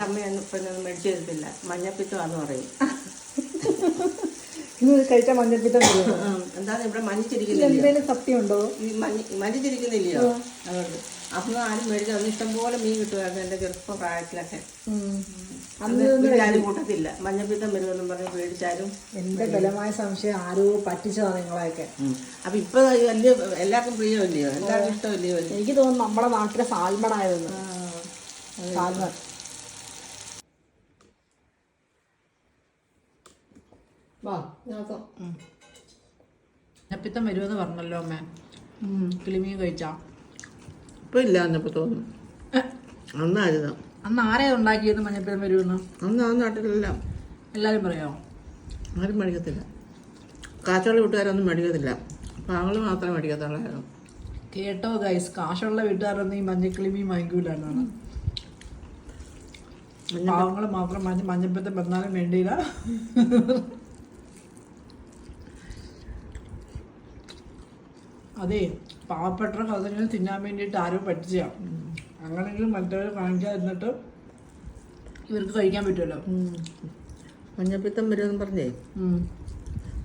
അമ്മയൊന്നും ഇപ്പൊന്നും മേടിച്ചു തരത്തില്ല. മഞ്ഞപ്പിത്തമാണെന്ന് പറയും. ഇന്ന് കഴിച്ചാൽ മഞ്ഞപ്പിത്തം വരും. എന്താണ് ഇവിടെ മഞ്ഞിച്ചിരിക്കുന്നില്ല. എന്തെങ്കിലും സത്യമുണ്ടോ? ഈ മഞ്ഞിച്ചിരിക്കുന്നില്ലയോ? അതുകൊണ്ട് അന്ന് ആരും മേടിച്ചാൽ അന്ന് ഇഷ്ടംപോലെ മീൻ കിട്ടുമായിരുന്നു എൻ്റെ ചെറുപ്പം പ്രായത്തിലൊക്കെ. ആരും കൂട്ടത്തില്ല. മഞ്ഞപ്പിത്തം വരുമെന്നും പറഞ്ഞ് മേടിച്ചാലും. എന്റെ ബലമായ സംശയം ആരോ പറ്റിച്ചതാണ് നിങ്ങളെയൊക്കെ. അപ്പൊ ഇപ്പൊ വലിയ എല്ലാവർക്കും പ്രിയമല്ലയോ, എല്ലാവർക്കും ഇഷ്ടമല്ലയോ? എനിക്ക് തോന്നുന്നു നമ്മുടെ നാട്ടിലെ സാൽമൺ ആയതെന്ന്. സാൽമൺ മഞ്ഞപ്പിത്തം വരുമെന്ന് പറഞ്ഞല്ലോ അമ്മ. കിളിമീൻ കഴിച്ചാ ഇപ്പൊ ഇല്ല എന്നപ്പോ തോന്നുന്നു. അന്നായിരുന്നു. അന്ന് ആരെയാ ഉണ്ടാക്കിയത് മഞ്ഞപ്പിത്തം വരുമെന്ന്? അന്ന് ആ നാട്ടിലെല്ലാം എല്ലാരും പറയാമോ? ആരും മേടിക്കത്തില്ല. കാച്ചുള്ള വീട്ടുകാരൊന്നും മേടിക്കത്തില്ല. പാങ്ങള് മാത്രമേ മേടിക്കത്തുള്ളായിരുന്നു. കേട്ടോ ഗൈസ്, കാശുള്ള വീട്ടുകാരൊന്നും ഈ മഞ്ഞക്കിളിമീൻ വാങ്ങിക്കൂലാണ്. പാവങ്ങൾ മാത്രം മഞ്ഞപ്പിത്തം വന്നാലും വേണ്ടിയില്ല. അതെ, പാവപ്പെട്ട കഥകൾ തിന്നാൻ വേണ്ടിയിട്ട് ആരോ പറ്റിച്ചാ. അങ്ങനെങ്കിലും മറ്റവർ കാണിക്കാതിരുന്നിട്ട് ഇവർക്ക് കഴിക്കാൻ പറ്റുമല്ലോ. മഞ്ഞപ്പിത്തം വരുമെന്ന് പറഞ്ഞേ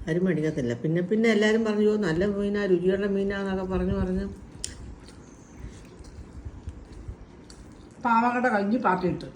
ആരും മേടിക്കത്തില്ല. പിന്നെ എല്ലാവരും പറഞ്ഞു നല്ല മീനാ, രുചിയുള്ള മീനാന്നൊക്കെ പറഞ്ഞ് പാവങ്ങളുടെ കഴിഞ്ഞ് പാട്ടിട്ട്